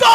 2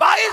22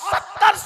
70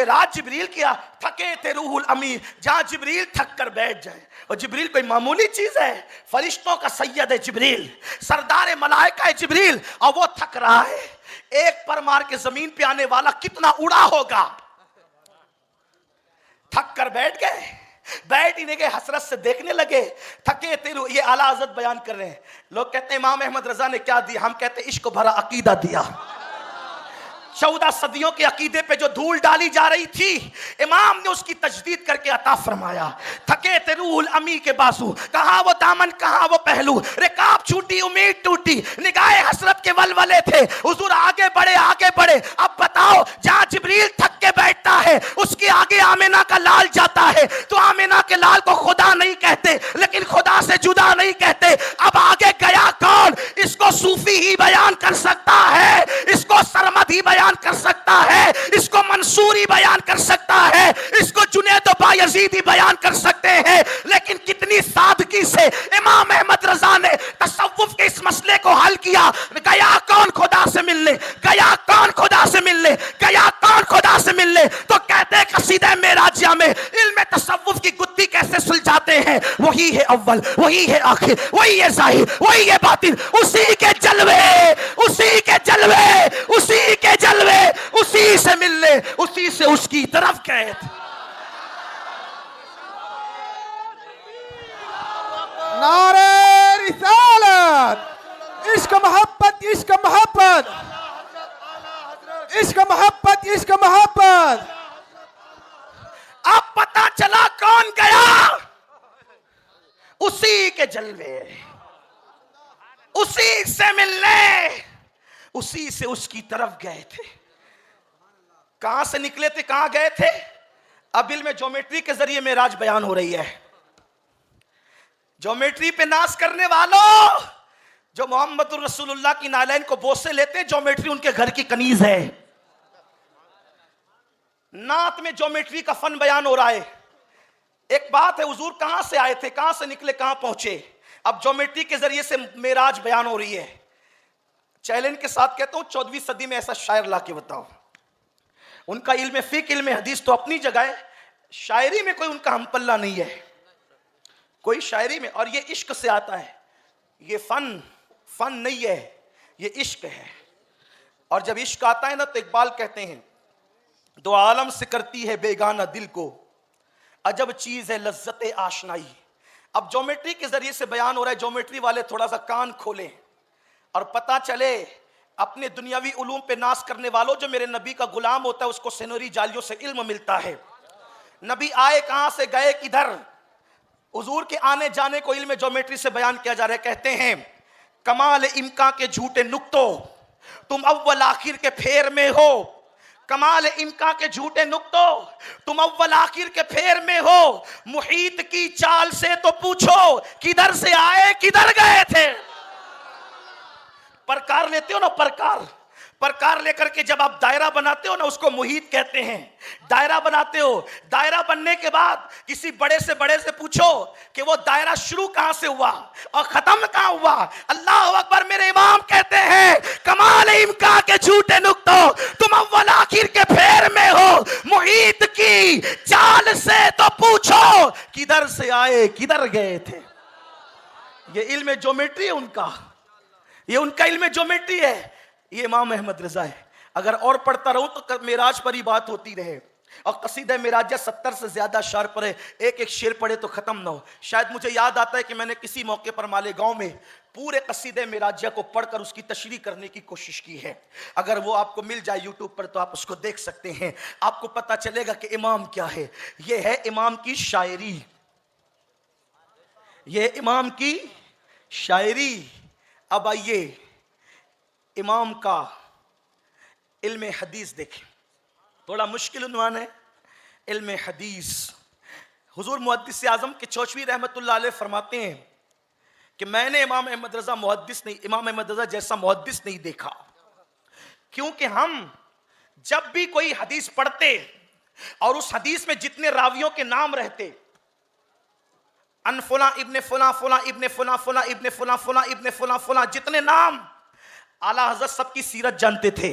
मेराज जिब्रील किया, थके थे रूहुल अमीर, जहां जिब्रील थक कर बैठ जाए। और जिब्रील कोई मामूली चीज है, फरिश्तों का सैयद है जिब्रील, सरदार मलाइका है जिब्रील, और वो थक रहा है। एक पर मार के जमीन पे आने वाला कितना उड़ा होगा। थक कर बैठ गए, बैठ ही नहीं गए, हसरत से देखने लगे। थके तेरू, ये आला हज़रत बयान कर रहे हैं। लोग कहते हैं इमाम अहमद रजा ने क्या दिया, हम कहते हैं इश्क भरा अकीदा दिया। 14 सदियों के अकीदे पे जो धूल डाली जा रही थी, इमाम ने उसकी तजदीद करके अता फरमाया। थके थे रूहुल अमी के बाजू, कहां वो दामन कहां वो पहलू, रिकाब छूटी उम्मीद टूटी, निगाहे हसरत के वलवले थे। हुजूर आगे बढ़े आगे बढ़े। अब बताओ, जहां जिब्रील थक के बैठता है उसके आगे आमिना का लाल जाता है, तो आमिना के लाल को खुदा नहीं कहते, लेकिन खुदा से जुदा नहीं कहते। अब आगे गया कौन? इसको सूफी ही बयान कर सकता है, इसको सरमद ही बयान कर सकता है, इसको मंसूरी बयान कर सकता है, इसको जुनैद बायजीदी बयान कर सकते हैं। लेकिन कितनी सादगी से इमाम अहमद रजा ने तसव्वुफ के इस मसले को हल किया। गया कौन खुदा से मिलने, गया कौन खुदा से मिलने, गया कौन खुदा से मिलने? तो कहते हैं कसीदा मेराजिया में इल्म तसव्वुफ की गुत्थी कैसे सुलझाते हैं। वही है अव्वल, वही है आखिर, वही है ज़ाहिर, वही है बातिन, उसी के जलवे, उसी के जलवे, उसी के जलवे, उसी से मिलने, उसी से उसकी तरफ गए थे। नारे रिसालत, इश्क मोहब्बत, इश्क मोहब्बत, इश्क मोहब्बत, इश्क मोहब्बत। अब पता चला कौन गया, उसी के जलवे, उसी से मिलने, उसी से उसकी तरफ गए थे। कहां से निकले थे, कहां गए थे? अब इल्म ज्योमेट्री के जरिए मेराज बयान हो रही है। ज्योमेट्री पे नाश करने वालों, जो मोहम्मद रसूलुल्लाह की नालैन को बोसे लेते, ज्योमेट्री उनके घर की कनीज है। नात में ज्योमेट्री का फन बयान हो रहा है। एक बात है, हुजूर कहां से आए थे, कहां से निकले, कहां पहुंचे। अब ज्योमेट्री के जरिए से मेराज बयान हो रही है। चैलेंज के साथ कहता हूं, 14वीं सदी में ऐसा शायर ला के बताओ। उनका इल्म फिक, इल्म हदीस तो अपनी जगह है, शायरी में कोई उनका हमपल्ला नहीं है, कोई शायरी में। और ये इश्क से आता है, ये फन नहीं है, ये इश्क है। और जब इश्क आता है ना, तो इकबाल कहते हैं, दो आलम से करती है बेगाना दिल को, अजब चीज है लज्जत आशनाई। अब ज्योमेट्री के जरिए से बयान हो रहा है। ज्योमेट्री वाले थोड़ा सा कान खोलें और पता चले, अपने दुनियावी उलूम पे नाश करने वालों, जो मेरे नबी का गुलाम होता है उसको सिनोरी जालियों से इल्म मिलता है। नबी आए कहां से, गए किधर? हुजूर के आने जाने को इल्म ज्योमेट्री से बयान किया जा रहा है। कहते हैं, कमाल इम्का के झूठे नुक्तों, तुम अव्वल आखिर के फेर में हो। कमाल इम्का के झूठे नुक्तों, तुम अव्वल आखिर के फेर में हो। मुहीत की चाल से तो पूछो, किधर से आए किधर गए थे। प्रकार लेते हो ना, प्रकार लेकर के जब आप दायरा बनाते हो ना, उसको मुहीत कहते हैं। दायरा बनाते हो, दायरा बनने के बाद किसी बड़े से पूछो कि वो दायरा शुरू कहां से हुआ और खत्म कहां हुआ। अल्लाह अकबर। मेरे इमाम कहते हैं, कमाल इम्का के झूठे नुक्तों, तुम अव्वल आखिर के फेर में हो। मुहीत की चाल से तो पूछो, किधर से आए किधर गए थे। ये इल्म ज्योमेट्री है उनका, ये उनका इल्म ज्योमेट्री है। ये इमाम अहमद रजा है। अगर और पढ़ता रहूं तो मेराज पर ही बात होती रहे। और कसीदा मेराज 70 से ज्यादा शार पढ़े, एक शेर पढ़े तो खत्म ना हो। शायद मुझे याद आता है कि मैंने किसी मौके पर मालेगांव में पूरे कसीदे मेराजिया को पढ़कर उसकी तशरीह करने की कोशिश की है। अगर वो आपको मिल जाए यूट्यूब पर तो आप उसको देख सकते हैं। आपको पता चलेगा कि इमाम क्या है। ये है इमाम की शायरी, ये इमाम की शायरी। अब आइए इमाम का इल्म हदीस देखें। थोड़ा मुश्किल उन्वान है इल्म हदीस। हुजूर मुहद्दिस आज़म के चौचवी रहमतुल्लाह अलैह फरमाते हैं कि मैंने इमाम अहमद रजा इमाम अहमद रजा जैसा मुहद्दिस नहीं देखा। क्योंकि हम जब भी कोई हदीस पढ़ते और उस हदीस में जितने रावियों के नाम रहते, अन फुला इब्ने फुला, फुला इब्ने फुला, फुला इब्ने फुला, फुला इब्ने फुला, फुला, जितने नाम, आला हज़रत सबकी सीरत जानते थे।